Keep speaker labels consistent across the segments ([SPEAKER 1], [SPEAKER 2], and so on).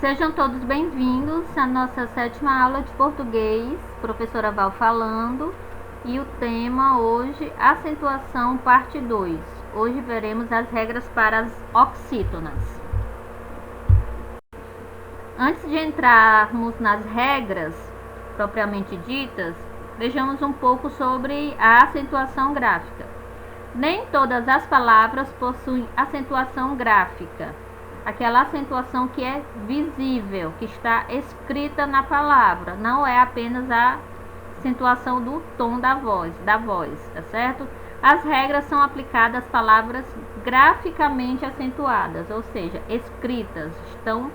[SPEAKER 1] Sejam todos bem-vindos à nossa 7ª aula de português, professora Val falando, e o tema hoje, acentuação parte 2. Hoje veremos as regras para as oxítonas. Antes de entrarmos nas regras propriamente ditas, vejamos um pouco sobre a acentuação gráfica. Nem todas as palavras possuem acentuação gráfica. Aquela acentuação que é visível, que está escrita na palavra, não é apenas a acentuação do tom da voz, tá certo? As regras são aplicadas às palavras graficamente acentuadas, ou seja, escritas, estão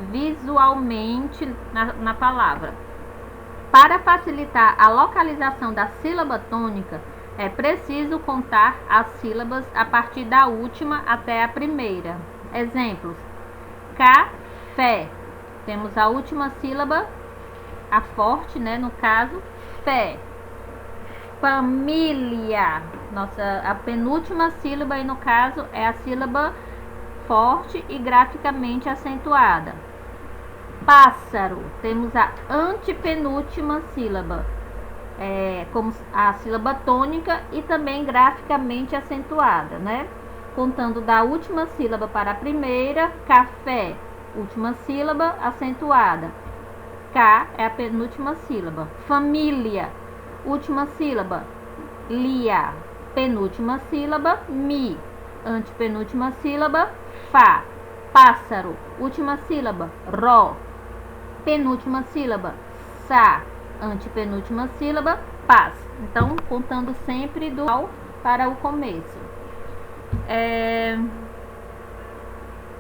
[SPEAKER 1] visualmente na palavra. Para facilitar a localização da sílaba tônica, é preciso contar as sílabas a partir da última até a primeira. Exemplos: café. Temos a última sílaba, a forte, né? No caso, fé. Família. A penúltima sílaba aí no caso é a sílaba forte e graficamente acentuada. Pássaro. Temos a antepenúltima sílaba, como a sílaba tônica e também graficamente acentuada, né? Contando da última sílaba para a primeira. Café, última sílaba acentuada. K é a penúltima sílaba. Família, última sílaba. Lia, penúltima sílaba. Mi, antepenúltima sílaba. Fá. Pássaro, última sílaba. Ró, penúltima sílaba. Sá, antepenúltima sílaba. Paz. Então, contando sempre do final para o começo.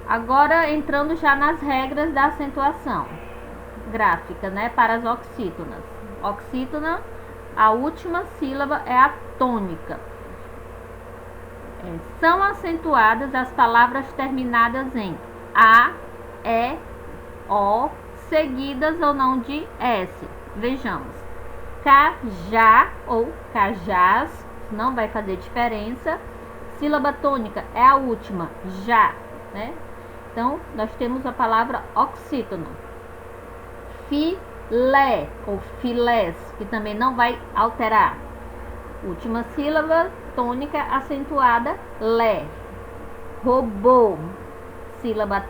[SPEAKER 1] Agora entrando já nas regras da acentuação gráfica, né, para as oxítonas. Oxítona, a última sílaba é a tônica. São acentuadas as palavras terminadas em A, E, O, seguidas ou não de S. Vejamos: cajá ou cajás, não vai fazer diferença. Sílaba tônica é a última, já, né? Então, nós temos a palavra oxítona. Filé ou filés, que também não vai alterar. Última sílaba tônica acentuada, lé. Robô, sílaba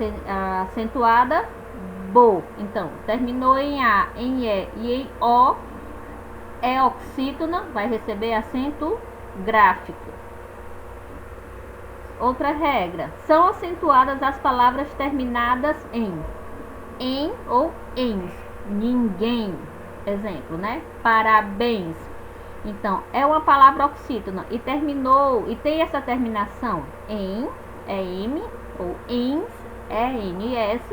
[SPEAKER 1] acentuada, bo. Então, terminou em A, em E e em O, é oxítona, vai receber acento gráfico. Outra regra: são acentuadas as palavras terminadas em ou ens. Ninguém, exemplo, né? Parabéns. Então, é uma palavra oxítona e terminou e tem essa terminação em, é M, ou ens, é NS,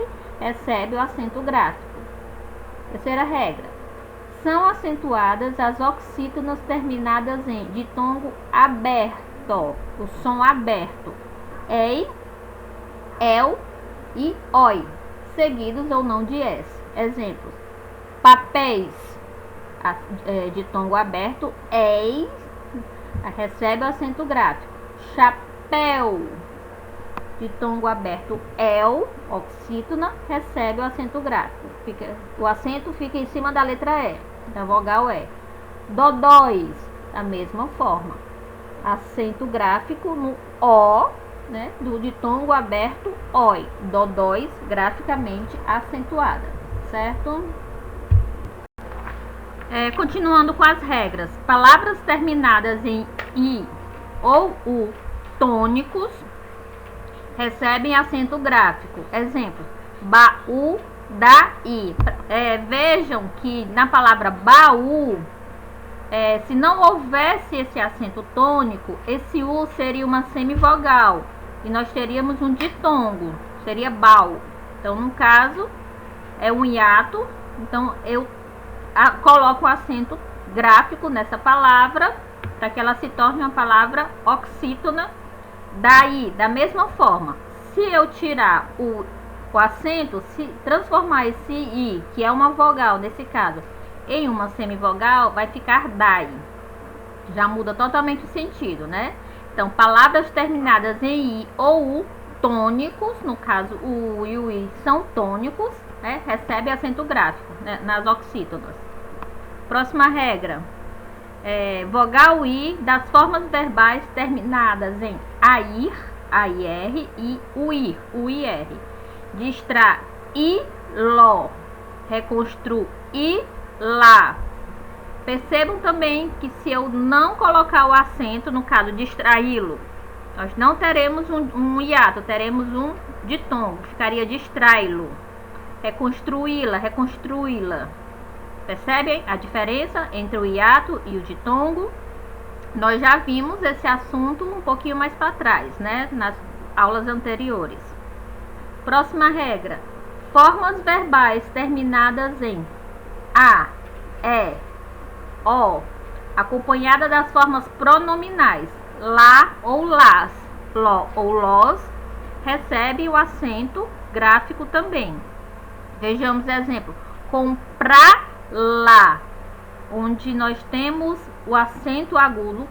[SPEAKER 1] recebe o acento gráfico. Terceira regra: são acentuadas as oxítonas terminadas em ditongo aberto, o som aberto, ei, el e oi, seguidos ou não de s. Exemplos: papéis, ditongo aberto, eis, recebe o acento gráfico. Chapéu, ditongo aberto, el, oxítona, recebe o acento gráfico. O acento fica em cima da letra E, da vogal E. Dodóis, da mesma forma, acento gráfico no O, né, do ditongo aberto, oi. Dodóis, graficamente acentuada, certo? Continuando com as regras: palavras terminadas em I ou U tônicos recebem acento gráfico. Exemplo: baú, daí. Vejam que na palavra baú, se não houvesse esse acento tônico, esse U seria uma semivogal e nós teríamos um ditongo, seria bau. Então, no caso, é um hiato. Então, eu coloco o acento gráfico nessa palavra para que ela se torne uma palavra oxítona. Daí, da mesma forma, se eu tirar o acento, se transformar esse I, que é uma vogal nesse caso, em uma semivogal, vai ficar dai. Já muda totalmente o sentido, né? Então, palavras terminadas em I ou U tônicos, no caso o U e o I são tônicos, né? Recebe acento gráfico, né, nas oxítonas. Próxima regra. Vogal I das formas verbais terminadas em AIR, AIR e UIR, UIR. Distra I, LO. Reconstruo I, LA. Percebam também que se eu não colocar o acento, no caso distraí-lo, nós não teremos um hiato, teremos um ditongo, ficaria distraí-lo. Reconstruí-la, reconstruí-la. Percebem a diferença entre o hiato e o ditongo? Nós já vimos esse assunto um pouquinho mais para trás, né? Nas aulas anteriores. Próxima regra. Formas verbais terminadas em A, E, O, acompanhada das formas pronominais lá ou las, ló ou lós, recebe o acento gráfico também. Vejamos exemplo. Comprar lá, onde nós temos o acento agudo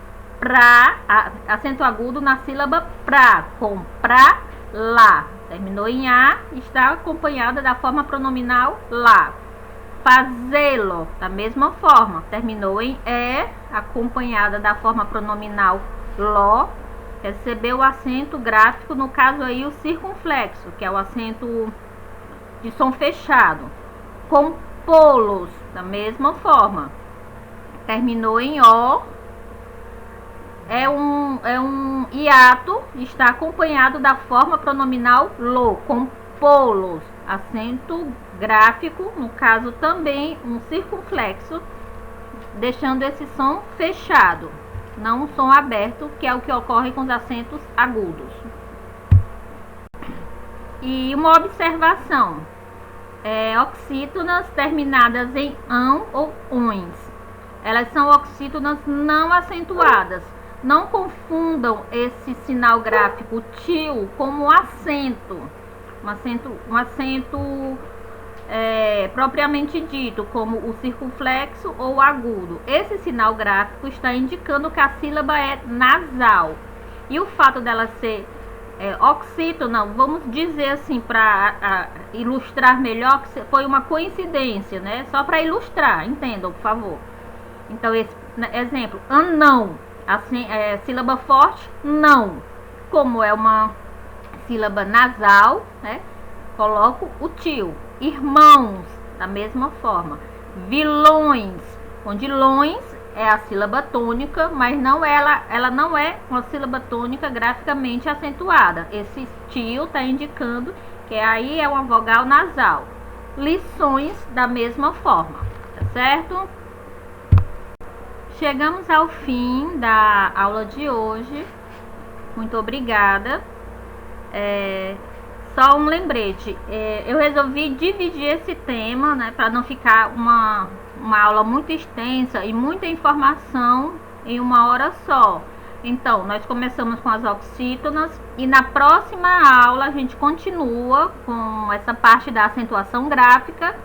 [SPEAKER 1] acento agudo na sílaba pra, comprar lá, terminou em A, está acompanhada da forma pronominal lá. Fazê-lo, da mesma forma, terminou em E, acompanhada da forma pronominal ló, recebeu o acento gráfico, no caso aí o circunflexo, que é o acento de som fechado. Compô-los, da mesma forma, terminou em O, é um hiato, está acompanhado da forma pronominal lo, compô-los, acento gráfico, no caso também um circunflexo, deixando esse som fechado, não um som aberto, que é o que ocorre com os acentos agudos. E uma observação. Oxítonas terminadas em ão ou uns. Elas são oxítonas não acentuadas. Não confundam esse sinal gráfico til como um acento propriamente dito, como o circunflexo ou o agudo. Esse sinal gráfico está indicando que a sílaba é nasal. E o fato dela ser oxítona, vamos dizer assim, para ilustrar melhor, que foi uma coincidência, né? Só para ilustrar, entendam, por favor. Então, esse exemplo, anão, assim, sílaba forte, não. Como é uma sílaba nasal, né? Coloco o til. Irmãos, da mesma forma. Vilões, onde lões é a sílaba tônica, mas ela não é uma sílaba tônica graficamente acentuada. Esse til está indicando que aí é uma vogal nasal. Lições, da mesma forma, tá certo? Chegamos ao fim da aula de hoje. Muito obrigada. Só um lembrete, eu resolvi dividir esse tema, né, para não ficar uma aula muito extensa e muita informação em uma hora só. Então, nós começamos com as oxítonas e na próxima aula a gente continua com essa parte da acentuação gráfica,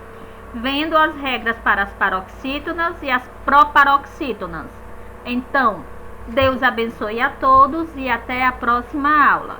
[SPEAKER 1] vendo as regras para as paroxítonas e as proparoxítonas. Então, Deus abençoe a todos e até a próxima aula.